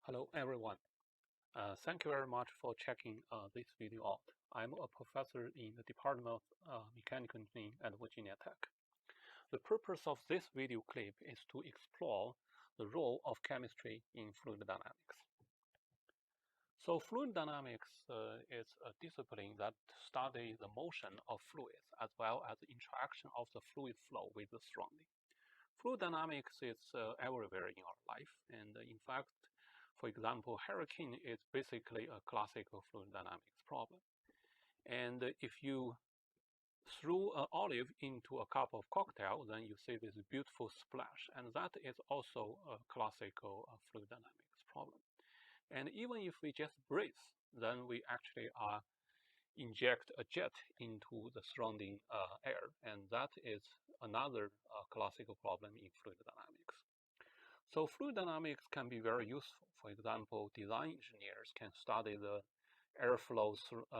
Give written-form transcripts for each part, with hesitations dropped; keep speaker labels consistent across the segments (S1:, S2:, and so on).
S1: Hello everyone. Thank you very much for checking this video out. I'm a professor in the Department of Mechanical Engineering at Virginia Tech. The purpose of this video clip is to explore the role of chemistry in fluid dynamics. So fluid dynamics is a discipline that studies the motion of fluids as well as the interaction of the fluid flow with the surrounding. Fluid dynamics is everywhere in our life, and in fact, for example, hurricane is basically a classical fluid dynamics problem. And if you threw an olive into a cup of cocktail, then you see this beautiful splash, and that is also a classical fluid dynamics problem. And even if we just breathe, then we actually inject a jet into the surrounding air, and that is another classical problem in fluid dynamics. So fluid dynamics can be very useful. For example, design engineers can study the airflow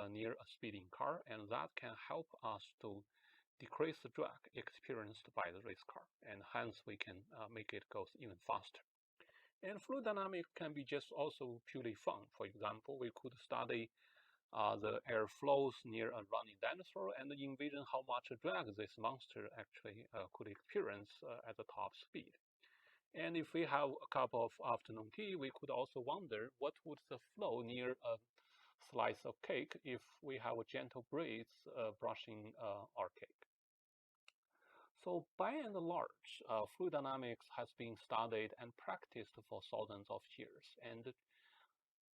S1: near a speeding car, and that can help us to decrease the drag experienced by the race car, and hence we can make it go even faster. And fluid dynamics can be just also purely fun. For example, we could study the air flows near a running dinosaur and envision how much drag this monster actually could experience at the top speed. And if we have a cup of afternoon tea, we could also wonder what would the flow near a slice of cake if we have a gentle breeze brushing our cake. So by and large, fluid dynamics has been studied and practiced for thousands of years. And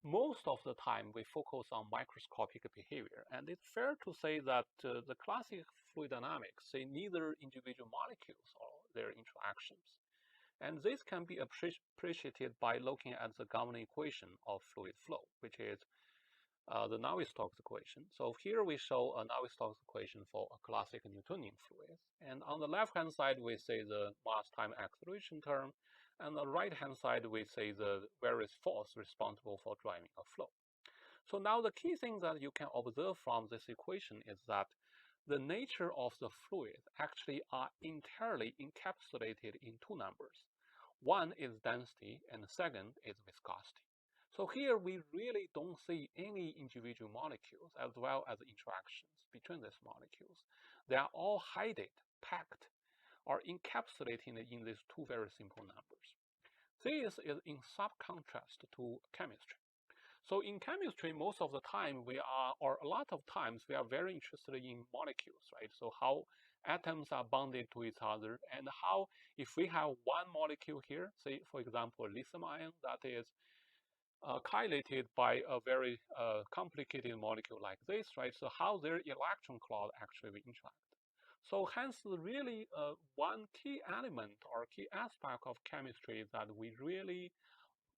S1: most of the time, we focus on microscopic behavior. And it's fair to say that the classic fluid dynamics say neither individual molecules or their interactions. And this can be appreciated by looking at the governing equation of fluid flow, which is the Navier-Stokes equation. So here we show a Navier-Stokes equation for a classic Newtonian fluid. And on the left-hand side, we see the mass time acceleration term. And on the right-hand side, we see the various forces responsible for driving a flow. So now the key thing that you can observe from this equation is that the nature of the fluid actually are entirely encapsulated in two numbers. One is density and the second is viscosity. So here we really don't see any individual molecules as well as interactions between these molecules. They are all hidden, packed, or encapsulated in these two very simple numbers. This is in sharp contrast to chemistry. So in chemistry, most of the time or a lot of times, we are very interested in molecules, right? So how atoms are bonded to each other and how, if we have one molecule here, say, for example, lithium ion that is chelated by a very complicated molecule like this, right? So how their electron cloud actually will interact. So hence, really one key element or key aspect of chemistry that we really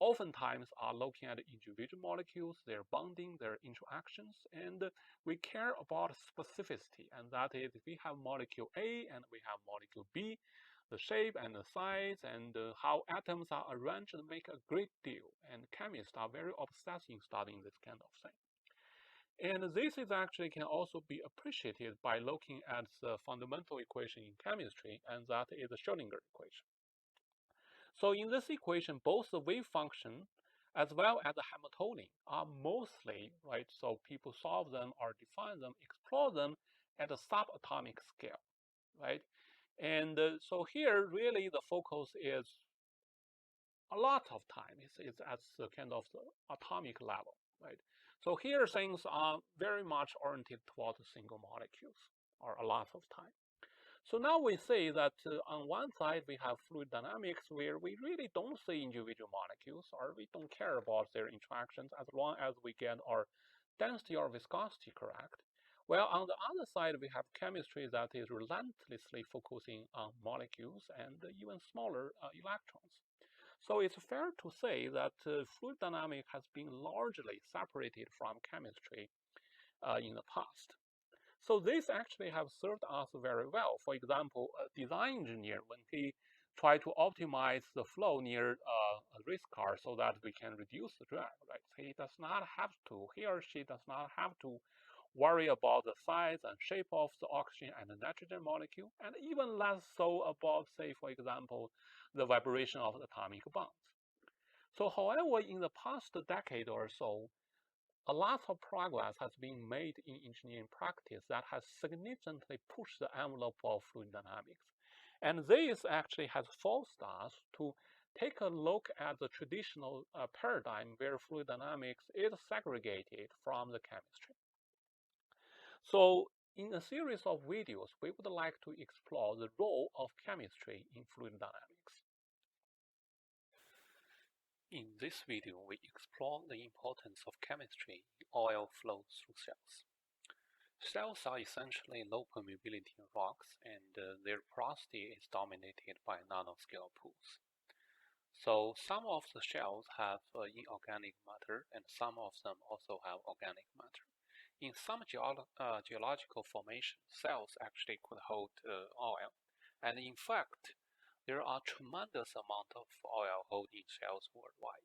S1: oftentimes are looking at individual molecules, their bonding, their interactions, and we care about specificity. And that is, if we have molecule A and we have molecule B, the shape and the size and how atoms are arranged make a great deal. And chemists are very obsessed in studying this kind of thing. And this is actually can also be appreciated by looking at the fundamental equation in chemistry, and that is the Schrödinger equation. So in this equation, both the wave function as well as the Hamiltonian are mostly, right, so people solve them or define them, explore them at a subatomic scale, right? And so here, really, the focus is a lot of time. It's at the kind of the atomic level, right? So here, things are very much oriented towards single molecules, or a lot of time. So now we say that on one side we have fluid dynamics where we really don't see individual molecules or we don't care about their interactions as long as we get our density or viscosity correct. Well, on the other side, we have chemistry that is relentlessly focusing on molecules and even smaller electrons. So it's fair to say that fluid dynamics has been largely separated from chemistry in the past. So this actually have served us very well. For example, a design engineer, when he try to optimize the flow near a race car so that we can reduce the drag, right? He does not have to, he or she does not have to worry about the size and shape of the oxygen and the nitrogen molecule, and even less so about, say, for example, the vibration of the atomic bonds. So, however, in the past decade or so, a lot of progress has been made in engineering practice that has significantly pushed the envelope of fluid dynamics. And this actually has forced us to take a look at the traditional paradigm where fluid dynamics is segregated from the chemistry. So in a series of videos, we would like to explore the role of chemistry in fluid dynamics. In this video, we explore the importance of chemistry in oil flow through shales. Shales are essentially low permeability rocks, and their porosity is dominated by nanoscale pools. So some of the shales have inorganic matter, and some of them also have organic matter. In some geological formations, shales actually could hold oil, and in fact, there are tremendous amount of oil holding shales worldwide.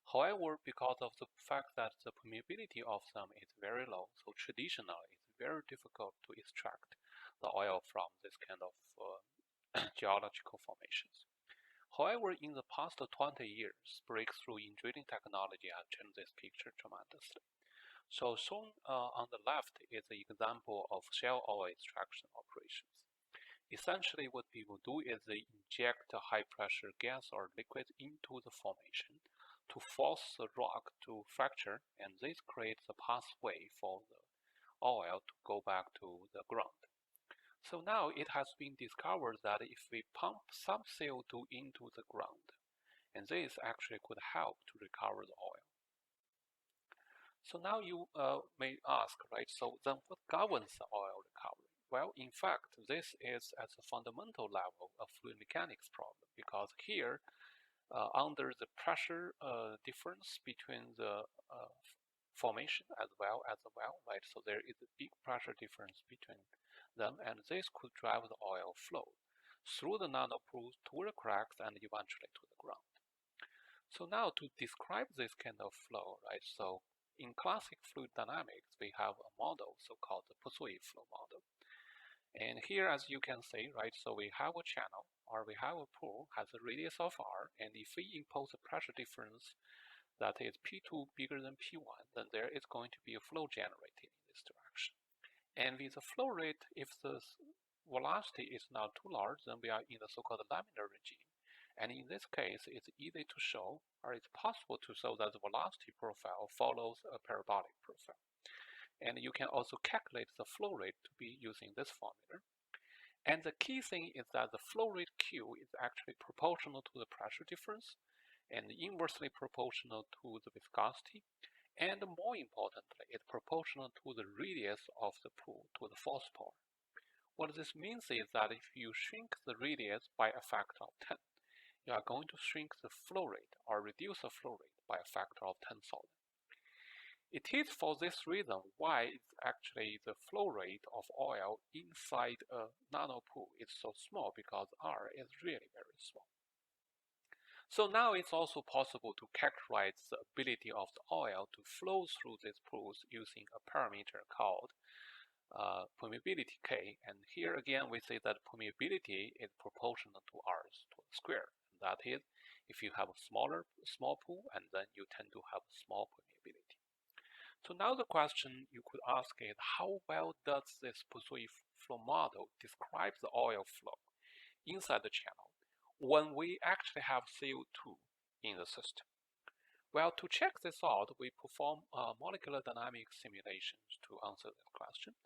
S1: However, because of the fact that the permeability of them is very low, so traditionally it's very difficult to extract the oil from this kind of geological formations. However, in the past 20 years, breakthrough in drilling technology have changed this picture tremendously. So shown on the left is an example of shale oil extraction operations. Essentially, what people do is they inject a high-pressure gas or liquid into the formation to force the rock to fracture, and this creates a pathway for the oil to go back to the ground. So now it has been discovered that if we pump some CO2 into the ground, and this actually could help to recover the oil. So now you may ask, right, so then what governs the oil recovery? Well, in fact, this is at the fundamental level a fluid mechanics problem, because here, under the pressure difference between the formation as well as the well, right, so there is a big pressure difference between them, and this could drive the oil flow through the nanopores to the cracks and eventually to the ground. So now to describe this kind of flow, right, so in classic fluid dynamics, we have a model, so-called the Poisson flow model. And here, as you can see, right, so we have a channel, or we have a pool, has a radius of r, and if we impose a pressure difference that is P2 bigger than P1, then there is going to be a flow generated in this direction. And with the flow rate, if the velocity is not too large, then we are in the so-called laminar regime. And in this case, it's easy to show, or it's possible to show that the velocity profile follows a parabolic profile. And you can also calculate the flow rate to be using this formula. And the key thing is that the flow rate Q is actually proportional to the pressure difference and inversely proportional to the viscosity. And more importantly, it's proportional to the radius of the pool, to the force power. What this means is that if you shrink the radius by a factor of 10, you are going to shrink the flow rate or reduce the flow rate by a factor of 10,000. It is for this reason why it's actually the flow rate of oil inside a nanopool is so small, because R is really very small. So now it's also possible to characterize the ability of the oil to flow through these pools using a parameter called permeability K. And here again, we say that permeability is proportional to R to the square. And that is, if you have a small pool, and then you tend to have small permeability. So now the question you could ask is, how well does this Poisson flow model describe the oil flow inside the channel when we actually have CO2 in the system? Well, to check this out, we perform molecular dynamics simulations to answer this question.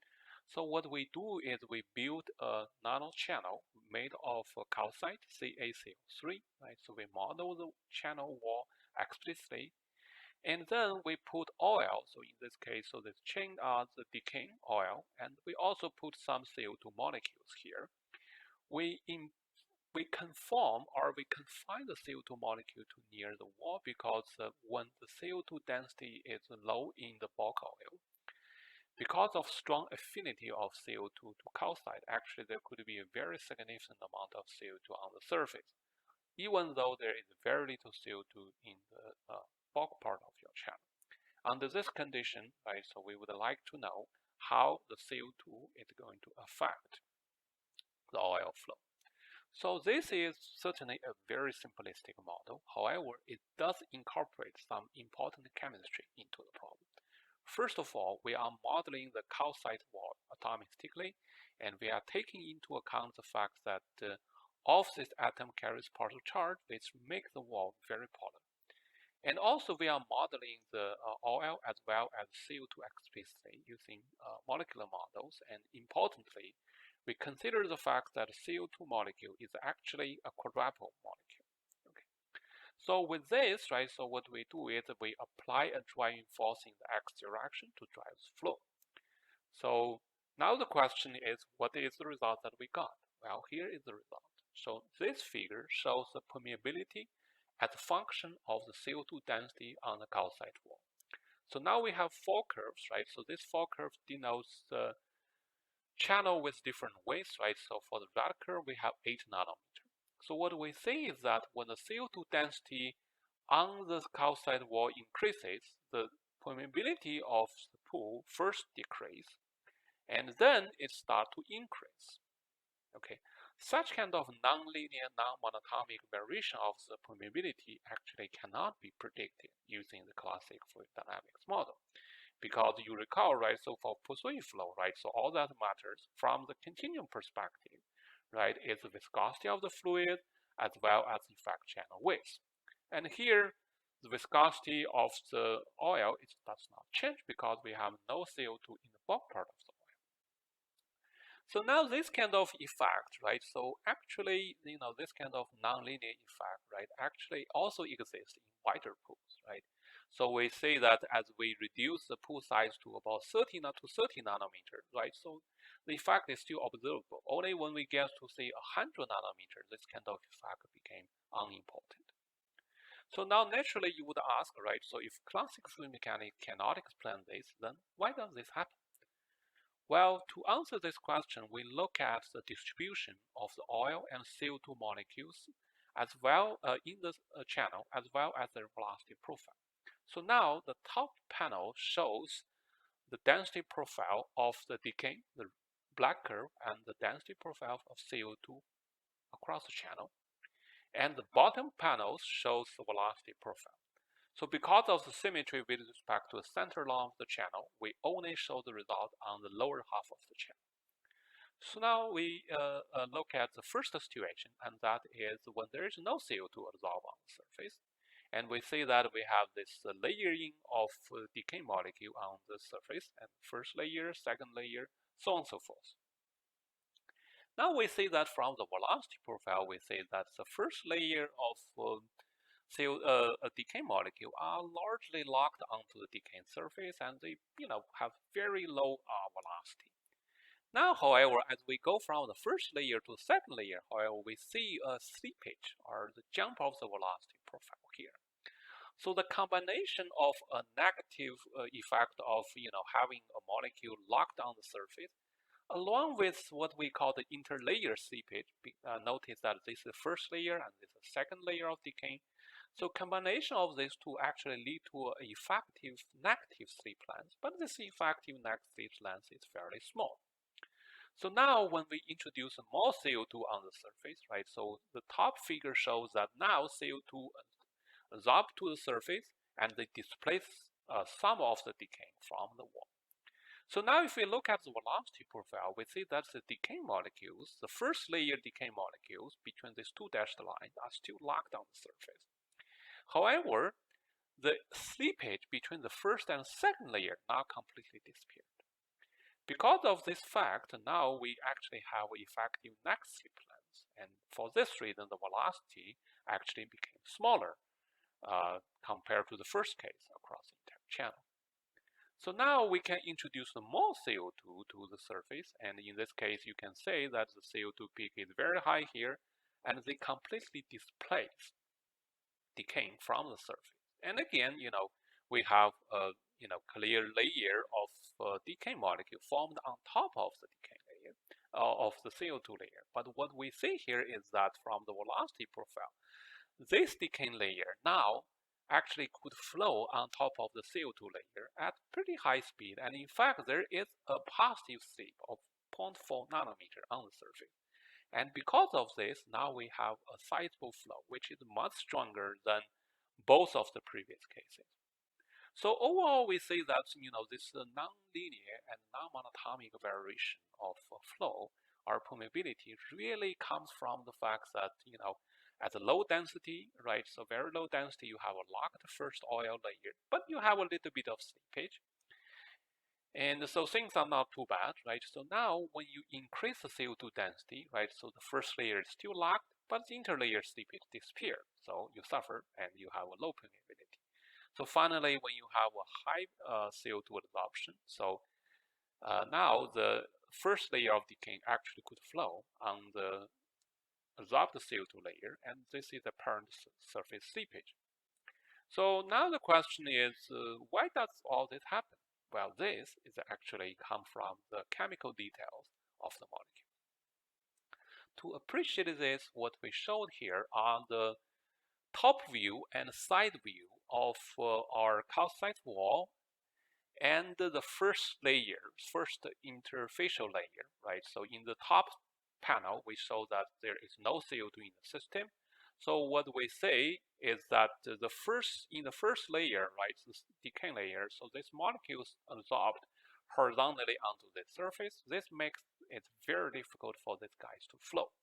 S1: So what we do is we build a nano channel made of calcite CaCO3, right? So we model the channel wall explicitly, and then we put oil. So in this case, so this chain are the decaying oil, and we also put some CO2 molecules here. We conform, or we confine the CO2 molecule to near the wall, because when the CO2 density is low in the bulk oil, because of strong affinity of CO2 to calcite, actually there could be a very significant amount of CO2 on the surface, even though there is very little CO2 in the bulk part of your channel. Under this condition, right, so we would like to know how the CO2 is going to affect the oil flow. So this is certainly a very simplistic model. However, it does incorporate some important chemistry into the problem. First of all, we are modeling the calcite wall atomistically, and we are taking into account the fact that opposite atom carries partial charge, which makes the wall very polar. And also, we are modeling the oil as well as CO2 explicitly using molecular models. And importantly, we consider the fact that a CO2 molecule is actually a quadrupole molecule. Okay. So with this, right, so what we do is we apply a driving force in the x direction to drive the flow. So now the question is, what is the result that we got? Well, here is the result. So this figure shows the permeability as a function of the CO2 density on the calcite wall. So now we have four curves, right? So this four curves denotes the channel with different widths, right? So for the red curve, we have 8 nanometer. So what we see is that when the CO2 density on the calcite wall increases, the permeability of the pool first decreases, and then it starts to increase. Okay, such kind of nonlinear, non-monatomic variation of the permeability actually cannot be predicted using the classic fluid dynamics model. Because you recall, right, so for Poisson flow, right, so all that matters from the continuum perspective, right, is the viscosity of the fluid as well as the effect channel width. And here, the viscosity of the oil does not change because we have no CO2 in the bulk part of the oil. So now this kind of effect, right? So actually, this kind of nonlinear effect, right, actually also exists in wider pools, right? So we say that as we reduce the pool size to about 30 to 30 nanometers, right? So the effect is still observable. Only when we get to say 100 nanometers, this kind of effect became unimportant. So now naturally you would ask, right? So if classic fluid mechanics cannot explain this, then why does this happen? Well, to answer this question, we look at the distribution of the oil and CO2 molecules as well in the channel, as well as their velocity profile. So now the top panel shows the density profile of the decay, the black curve, and the density profile of CO2 across the channel. And the bottom panel shows the velocity profile. So because of the symmetry with respect to the center line of the channel, we only show the result on the lower half of the channel. So now we look at the first situation, and that is when there is no CO2 absorbed on the surface. And we see that we have this layering of decay molecule on the surface, and first layer, second layer, so on and so forth. Now we see that from the velocity profile, we see that the first layer of a decay molecule are largely locked onto the decaying surface, and they have very low velocity. Now, however, as we go from the first layer to the second layer, however, we see a slippage or the jump of the velocity profile here. So the combination of a negative effect of having a molecule locked on the surface, along with what we call the interlayer slippage, notice that this is the first layer and this is the second layer of decay. So combination of these two actually lead to an effective negative slip length, but this effective negative slip length is fairly small. So now when we introduce more CO2 on the surface, right, so the top figure shows that now CO2 absorb to the surface and they displace some of the decay from the wall. So now if we look at the velocity profile, we see that the decay molecules, the first layer decay molecules between these two dashed lines are still locked on the surface. However, the slippage between the first and second layer now completely disappeared. Because of this fact, now we actually have effective neck slip length, and for this reason, the velocity actually became smaller compared to the first case across the entire channel. So now we can introduce more CO2 to the surface, and in this case, you can say that the CO2 peak is very high here, and they completely displace decaying from the surface. And again, we have a clear layer of decay molecule formed on top of the decay layer of the CO2 layer. But what we see here is that from the velocity profile, this decay layer now actually could flow on top of the CO2 layer at pretty high speed. And in fact, there is a positive slip of 0.4 nanometer on the surface. And because of this, now we have a sizable flow, which is much stronger than both of the previous cases. So overall, we see that this nonlinear and non-monatomic variation of flow or permeability really comes from the fact that at a low density, right? So very low density, you have a locked first oil layer, but you have a little bit of slippage. And so things are not too bad, right? So now when you increase the CO2 density, right? So the first layer is still locked, but the interlayer slippage disappears. So you suffer and you have a low permeability. So finally, when you have a high CO2 adsorption, so now the first layer of decay actually could flow on the absorbed CO2 layer, and this is apparent surface seepage. So now the question is, why does all this happen? Well, this is actually come from the chemical details of the molecule. To appreciate this, what we showed here are the top view and side view of our calcite wall and the first layer, first interfacial layer, right? So in the top panel, we show that there is no CO2 in the system. So what we say is that in the first layer, right, this decay layer, so this molecule is absorbed horizontally onto the surface. This makes it very difficult for these guys to flow.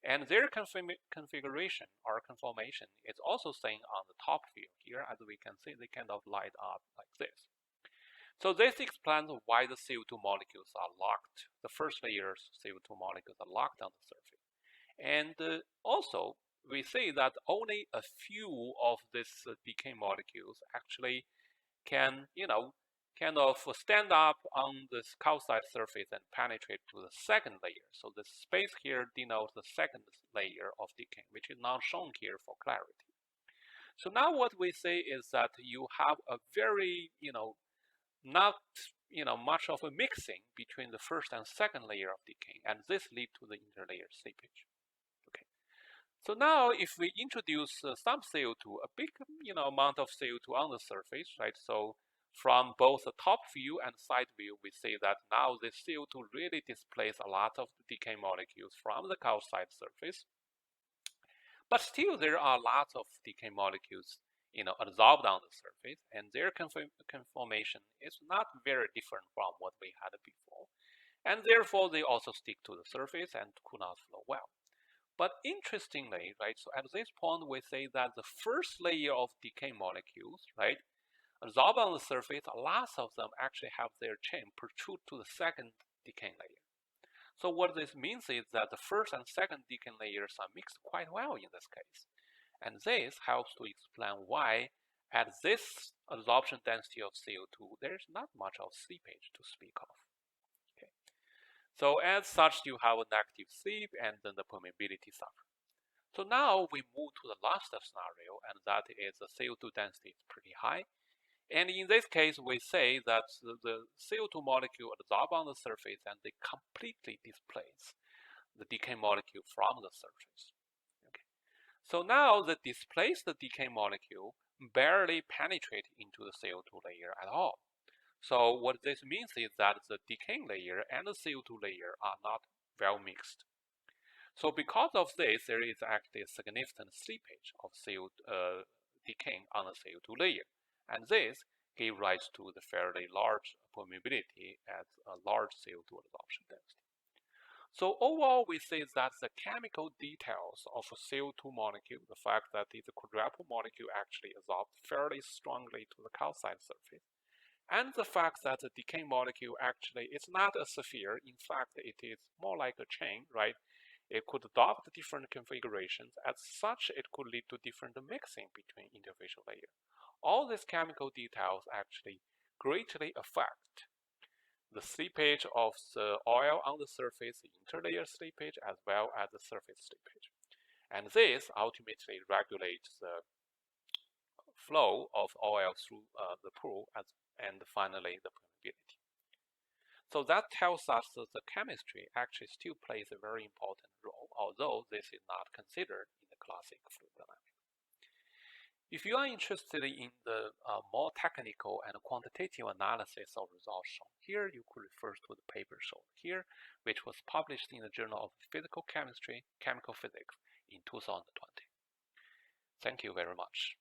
S1: And their configuration or conformation is also seen on the top view here. As we can see, they kind of light up like this. So this explains why the CO2 molecules are locked. The first layer's CO2 molecules are locked on the surface. And also, we see that only a few of these decay molecules actually can, kind of stand up on this calcite surface and penetrate to the second layer. So the space here denotes the second layer of decay, which is not shown here for clarity. So now what we say is that you have a very, not much of a mixing between the first and second layer of decay, and this leads to the interlayer seepage. Okay, so now if we introduce some CO2, a big amount of CO2 on the surface, right? So from both the top view and side view, we see that now the CO2 really displaces a lot of the decay molecules from the calcite surface. But still, there are lots of decay molecules adsorbed on the surface, and their conformation is not very different from what we had before. And therefore, they also stick to the surface and could not flow well. But interestingly, right, so at this point, we say that the first layer of decay molecules, right, adsorb on the surface, lots of them actually have their chain protrude to the second decay layer. So what this means is that the first and second decay layers are mixed quite well in this case. And this helps to explain why at this adsorption density of CO2, there is not much of seepage to speak of. Okay. So as such, you have a negative seep and then the permeability suffers. So now we move to the last scenario, and that is the CO2 density is pretty high. And in this case, we say that the CO2 molecule adsorb on the surface and they completely displace the decay molecule from the surface. Okay. So now the displaced decay molecule barely penetrate into the CO2 layer at all. So what this means is that the decay layer and the CO2 layer are not well mixed. So because of this, there is actually a significant slippage of CO2 decaying on the CO2 layer. And this gave rise to the fairly large permeability at a large CO2 adsorption density. So overall, we see that the chemical details of a CO2 molecule, the fact that it's a quadruple molecule actually adsorbs fairly strongly to the calcite surface, and the fact that the decay molecule actually is not a sphere, in fact, it is more like a chain, right? It could adopt different configurations. As such, it could lead to different mixing between interfacial layers. All these chemical details actually greatly affect the seepage of the oil on the surface, the interlayer seepage, as well as the surface seepage. And this ultimately regulates the flow of oil through the pool and finally the permeability. So that tells us that the chemistry actually still plays a very important role, although this is not considered in the classic fluid dynamics. If you are interested in the more technical and quantitative analysis of results shown here, you could refer to the paper shown here, which was published in the Journal of Physical Chemistry, Chemical Physics in 2020. Thank you very much.